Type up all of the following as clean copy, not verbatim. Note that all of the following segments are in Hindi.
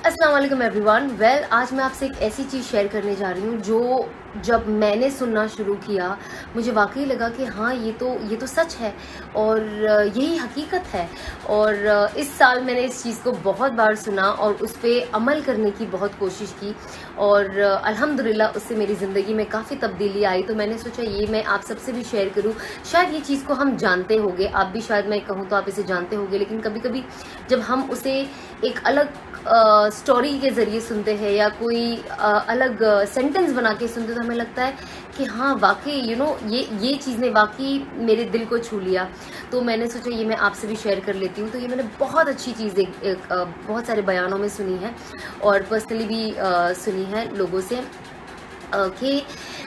अस्सलाम वालेकुम एवरीवन। आज मैं आपसे एक ऐसी चीज़ शेयर करने जा रही हूँ जो जब मैंने सुनना शुरू किया मुझे वाकई लगा कि हाँ ये तो सच है और यही हकीकत है। और इस साल मैंने इस चीज़ को बहुत बार सुना और उस पर अमल करने की बहुत कोशिश की और अल्हम्दुलिल्लाह उससे मेरी ज़िंदगी में काफ़ी तब्दीली आई। तो मैंने सोचा ये मैं आप सबसे भी शेयर करूँ। शायद ये चीज़ को हम जानते होंगे, आप भी शायद मैं कहूँ तो आप इसे जानते होंगे, लेकिन कभी कभी जब हम उसे एक अलग स्टोरी के ज़रिए सुनते हैं या कोई अलग सेंटेंस बना के सुनते हैं तो हमें लगता है कि हाँ वाकई ये चीज़ ने वाकई मेरे दिल को छू लिया। तो मैंने सोचा ये मैं आपसे भी शेयर कर लेती हूँ। तो ये मैंने बहुत अच्छी चीज़ बहुत सारे बयानों में सुनी है और पर्सनली भी सुनी है लोगों से कि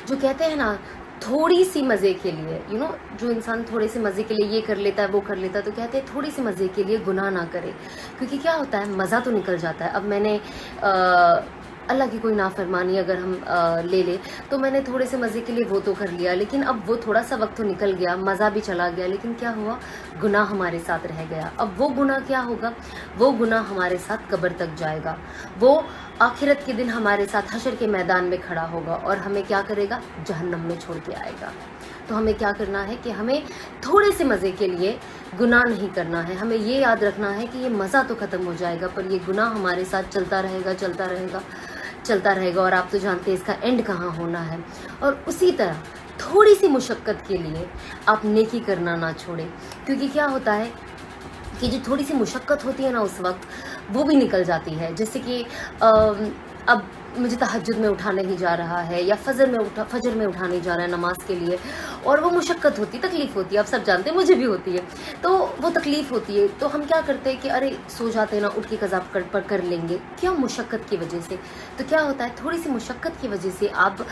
जो कहते हैं ना थोड़ी सी मज़े के लिए जो इंसान थोड़े से मज़े के लिए ये कर लेता है वो कर लेता है, तो कहते हैं थोड़ी सी मज़े के लिए गुनाह ना करे, क्योंकि क्या होता है मज़ा तो निकल जाता है। अब मैंने अल्लाह की कोई नाफरमानी अगर हम ले ले तो मैंने थोड़े से मज़े के लिए वो तो कर लिया, लेकिन अब वो थोड़ा सा वक्त तो निकल गया, मज़ा भी चला गया, लेकिन क्या हुआ गुनाह हमारे साथ रह गया। अब वो गुनाह क्या होगा, वो गुनाह हमारे साथ कब्र तक जाएगा, वो आखिरत के दिन हमारे साथ हशर के मैदान में खड़ा होगा और हमें क्या करेगा, जहन्नम में छोड़ के आएगा। तो हमें क्या करना है कि हमें थोड़े से मज़े के लिए गुनाह नहीं करना है। हमें ये याद रखना है कि ये मज़ा तो ख़त्म हो जाएगा पर ये गुनाह हमारे साथ चलता रहेगा चलता रहेगा चलता रहेगा, और आप तो जानते हैं इसका एंड कहाँ होना है। और उसी तरह थोड़ी सी मुशक्क़त के लिए आप नेकी करना ना छोड़ें, क्योंकि क्या होता है कि जो थोड़ी सी मुशक्क़त होती है ना उस वक्त वो भी निकल जाती है। जैसे कि अब मुझे तहज्जुद में उठा नहीं जा रहा है या फजर में उठा नहीं जा रहा है नमाज के लिए, और वो मुशक्क़त होती, तकलीफ़ होती है, आप सब जानते हैं, मुझे भी होती है। तो वो तकलीफ़ होती है तो हम क्या करते हैं कि अरे सो जाते हैं ना, उठ के कज़ा कर लेंगे, क्यों, मुशक्क़त की वजह से। तो क्या होता है थोड़ी सी मुशक्क़त की वजह से आप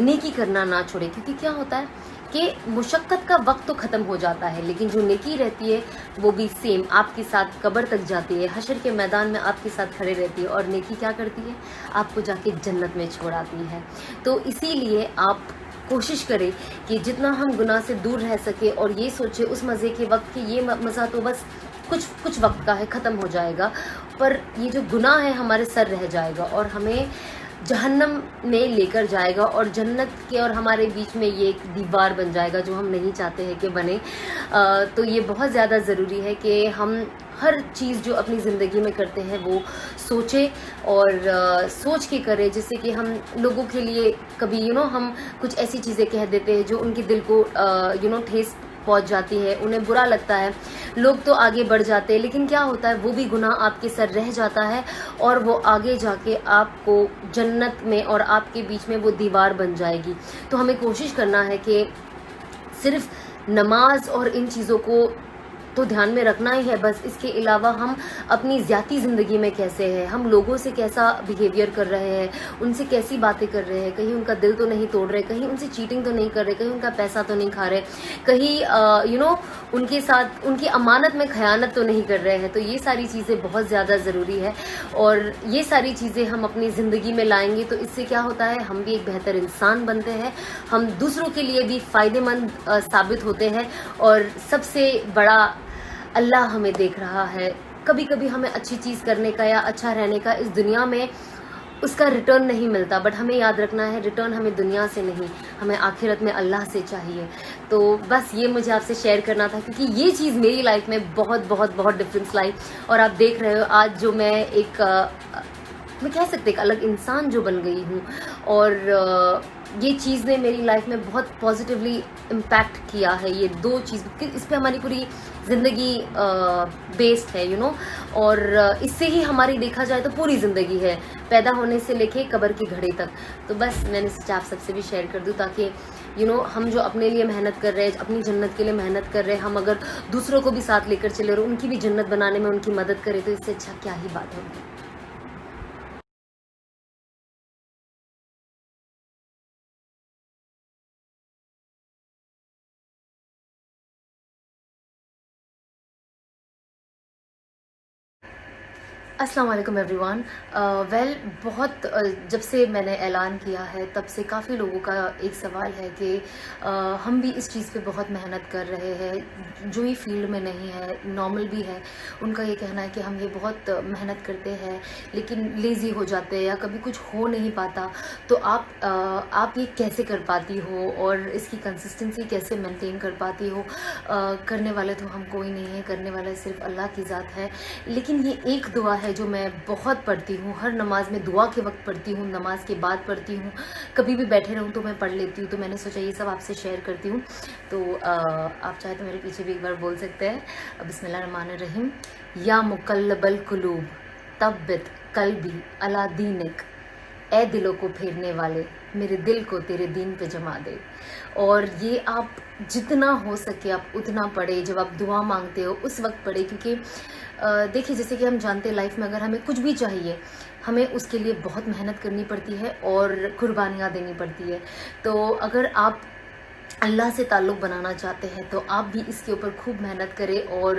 नेकी करना ना छोड़ें, क्योंकि क्या होता है कि मुशक्क़त का वक्त तो ख़त्म हो जाता है लेकिन जो नेकी रहती है वो भी सेम आपके साथ कब्र तक जाती है, हशर के मैदान में आपके साथ खड़े रहती है, और नेकी क्या करती है, आपको जाके जन्नत में छोड़ आती है। तो इसीलिए आप कोशिश करें कि जितना हम गुनाह से दूर रह सके, और ये सोचे उस मज़े के वक्त कि ये मज़ा तो बस कुछ वक्त का है, ख़त्म हो जाएगा, पर ये जो गुनाह है हमारे सर रह जाएगा और हमें जहन्नम में लेकर जाएगा, और जन्नत के और हमारे बीच में ये एक दीवार बन जाएगा जो हम नहीं चाहते हैं कि बने। तो ये बहुत ज़्यादा ज़रूरी है कि हम हर चीज़ जो अपनी ज़िंदगी में करते हैं वो सोचें और सोच के करें, जिससे कि हम लोगों के लिए कभी हम कुछ ऐसी चीज़ें कह देते हैं जो उनके दिल को ठेस पहुंच जाती है, उन्हें बुरा लगता है, लोग तो आगे बढ़ जाते हैं, लेकिन क्या होता है वो भी गुनाह आपके सर रह जाता है और वो आगे जाके आपको जन्नत में और आपके बीच में वो दीवार बन जाएगी। तो हमें कोशिश करना है कि सिर्फ नमाज और इन चीज़ों को तो ध्यान में रखना ही है, बस इसके अलावा हम अपनी ज़ाती ज़िंदगी में कैसे हैं, हम लोगों से कैसा बिहेवियर कर रहे हैं, उनसे कैसी बातें कर रहे हैं, कहीं उनका दिल तो नहीं तोड़ रहे, कहीं उनसे चीटिंग तो नहीं कर रहे, कहीं उनका पैसा तो नहीं खा रहे, कहीं उनके साथ उनकी अमानत में खयानत तो नहीं कर रहे हैं। तो ये सारी चीज़ें बहुत ज़्यादा ज़रूरी है और ये सारी चीज़ें हम अपनी ज़िंदगी में लाएंगे तो इससे क्या होता है, हम भी एक बेहतर इंसान बनते हैं, हम दूसरों के लिए भी फ़ायदेमंद साबित होते हैं, और सबसे बड़ा अल्लाह हमें देख रहा है। कभी कभी हमें अच्छी चीज़ करने का या अच्छा रहने का इस दुनिया में उसका रिटर्न नहीं मिलता, बट हमें याद रखना है रिटर्न हमें दुनिया से नहीं, हमें आखिरत में अल्लाह से चाहिए। तो बस ये मुझे आपसे शेयर करना था, क्योंकि ये चीज़ मेरी लाइफ में बहुत बहुत बहुत डिफरेंस लाई, और आप देख रहे हो आज जो मैं मैं कह सकते एक अलग इंसान जो बन गई हूँ, और ये चीज़ ने मेरी लाइफ में बहुत पॉजिटिवली इम्पैक्ट किया है। ये दो चीज़ इस पे हमारी पूरी ज़िंदगी बेस्ड है और इससे ही हमारी देखा जाए तो पूरी ज़िंदगी है, पैदा होने से लेके कब्र की घड़ी तक। तो बस मैंने सोचा आप सबसे भी शेयर कर दूँ ताकि हम जो अपने लिए मेहनत कर रहे हैं, अपनी जन्नत के लिए मेहनत कर रहे हैं, हम अगर दूसरों को भी साथ लेकर चले और उनकी भी जन्नत बनाने में उनकी मदद करें तो इससे अच्छा क्या ही बात होगी। अस्सलाम वालेकुम एवरीवन। वेल बहुत जब से मैंने ऐलान किया है तब से काफ़ी लोगों का एक सवाल है कि हम भी इस चीज़ पे बहुत मेहनत कर रहे हैं, जो ही फील्ड में नहीं है, नॉर्मल भी है, उनका ये कहना है कि हम ये बहुत मेहनत करते हैं लेकिन लेज़ी हो जाते हैं या कभी कुछ हो नहीं पाता। तो आप ये कैसे कर पाती हो और इसकी कंसिस्टेंसी कैसे मेंटेन कर पाती हो? करने वाले तो हम कोई नहीं है, करने वाला सिर्फ अल्लाह की ज़ात है। लेकिन ये एक दुआ है जो मैं बहुत पढ़ती हूँ, हर नमाज में दुआ के वक्त पढ़ती हूँ, नमाज के बाद पढ़ती हूँ, कभी भी बैठे रहूँ तो मैं पढ़ लेती हूँ। तो मैंने सोचा ये सब आपसे शेयर करती हूँ। तो आप चाहे तो मेरे पीछे भी एक बार बोल सकते हैं। बिस्मिल्लाहिर्रहमानिर्रहीम। या मुकल्लबल कुलूब तब्बित कल्बी अला दीनिक, ए दिलों को फेरने वाले मेरे दिल को तेरे दीन पे जमा दे। और ये आप जितना हो सके आप उतना पढ़े, जब आप दुआ मांगते हो उस वक्त पढ़े, क्योंकि देखिए जैसे कि हम जानते हैं लाइफ में अगर हमें कुछ भी चाहिए हमें उसके लिए बहुत मेहनत करनी पड़ती है और कुर्बानियाँ देनी पड़ती है। तो अगर आप अल्लाह से ताल्लुक़ बनाना चाहते हैं तो आप भी इसके ऊपर खूब मेहनत करें और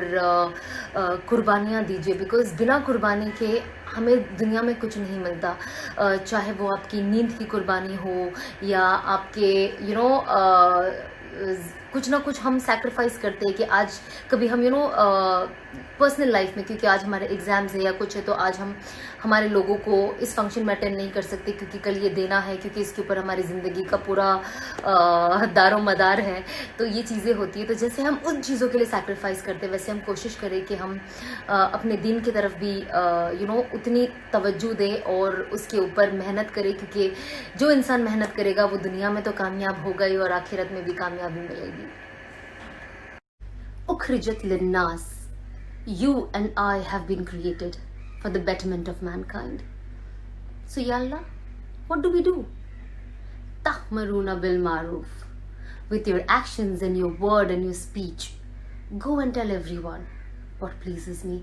कुर्बानियाँ दीजिए, बिकॉज़ बिना कुर्बानी के हमें दुनिया में कुछ नहीं मिलता। चाहे वो आपकी नींद की कुर्बानी हो या आपके कुछ ना कुछ हम सैक्रिफाइस करते हैं कि आज कभी हम पर्सनल लाइफ में, क्योंकि आज हमारे एग्ज़ाम्स है या कुछ है तो आज हम हमारे लोगों को इस फंक्शन में अटेंड नहीं कर सकते क्योंकि कल ये देना है, क्योंकि इसके ऊपर हमारी ज़िंदगी का पूरा दारो मदार है। तो ये चीज़ें होती है। तो जैसे हम उन चीज़ों के लिए सैक्रिफाइस करते हैं वैसे हम कोशिश करें कि हम अपने दीन की तरफ भी उतनी तवज्जो दें और उसके ऊपर मेहनत करें, क्योंकि जो इंसान मेहनत करेगा वो दुनिया में तो कामयाब होगा ही और आखिरत में भी कामयाबी मिलेगी। उखरिजत लिन्नास, you and I have been created for the betterment of mankind. So ya Allah, what do we do? Tahmaruna bil maruf. With your actions and your word and your speech, go and tell everyone what pleases me.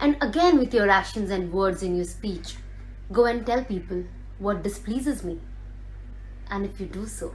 And again with your actions and words and your speech, go and tell people what displeases me. And if you do so,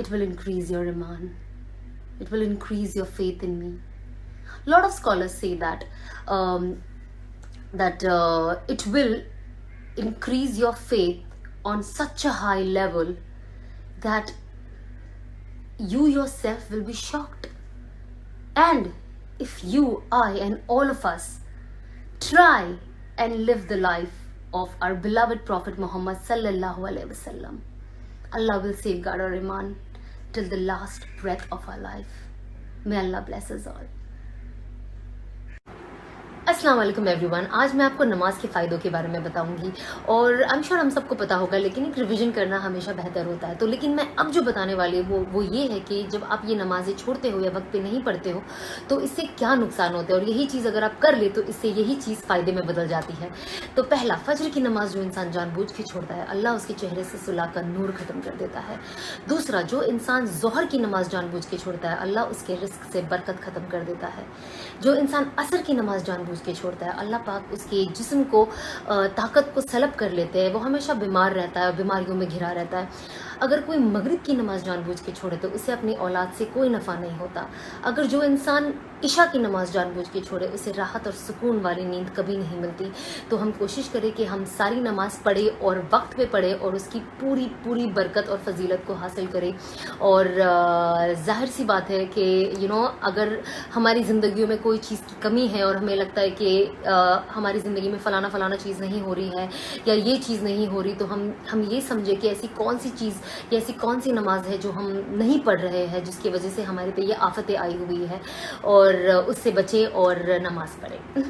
it will increase your iman. It will increase your faith in me. A lot of scholars say that it will increase your faith on such a high level that you yourself will be shocked. And if you, I, and all of us try and live the life of our beloved Prophet Muhammad sallallahu alaihi wasallam, Allah will safeguard our iman till the last breath of our life. May Allah bless us all. अस्सलाम वालेकुम एवरीवन। आज मैं आपको नमाज के फ़ायदों के बारे में बताऊंगी और आई एम श्योर हम सबको पता होगा, लेकिन एक रिवीजन करना हमेशा बेहतर होता है। तो लेकिन मैं अब जो बताने वाली हूँ वो ये है कि जब आप ये नमाज़ें छोड़ते हो या वक्त पे नहीं पढ़ते हो तो इससे क्या नुकसान होते हैं, और यही चीज़ अगर आप कर ले तो इससे यही चीज़ फ़ायदे में बदल जाती है। तो पहला, फजर की नमाज जो इंसान जानबूझ के छोड़ता है अल्लाह उसके चेहरे से सुला का नूर ख़त्म कर देता है। दूसरा, जो इंसान ज़ोहर की नमाज जानबूझ के छोड़ता है अल्लाह उसके रिस्क से बरकत ख़त्म कर देता है। जो इंसान असर की नमाज जानबूझ के छोड़ता है अल्लाह पाक उसके जिस्म को ताकत को सलब कर लेते हैं, वो हमेशा बीमार रहता है और बीमारियों में घिरा रहता है। अगर कोई मगरिब की नमाज जानबूझ के छोड़े तो उसे अपनी औलाद से कोई नफ़ा नहीं होता। अगर जो इंसान इशा की नमाज जानबूझ के छोड़े उसे राहत और सुकून वाली नींद कभी नहीं मिलती। तो हम कोशिश करें कि हम सारी नमाज पढ़े और वक्त पे पढ़े और उसकी पूरी पूरी बरकत और फजीलत को हासिल करें। और जाहिर सी बात है कि अगर हमारी ज़िंदगियों में कोई चीज़ की कमी है और हमें लगता है कि हमारी ज़िंदगी में फ़लाना चीज़ नहीं हो रही है या ये चीज़ नहीं हो रही, तो हम ये समझे कि ऐसी कौन सी चीज़ या ऐसी कौन सी नमाज है जो हम नहीं पढ़ रहे हैं जिसकी वजह से हमारे पे ये आफतें आई हुई है, और उससे बचें और नमाज पढ़ें।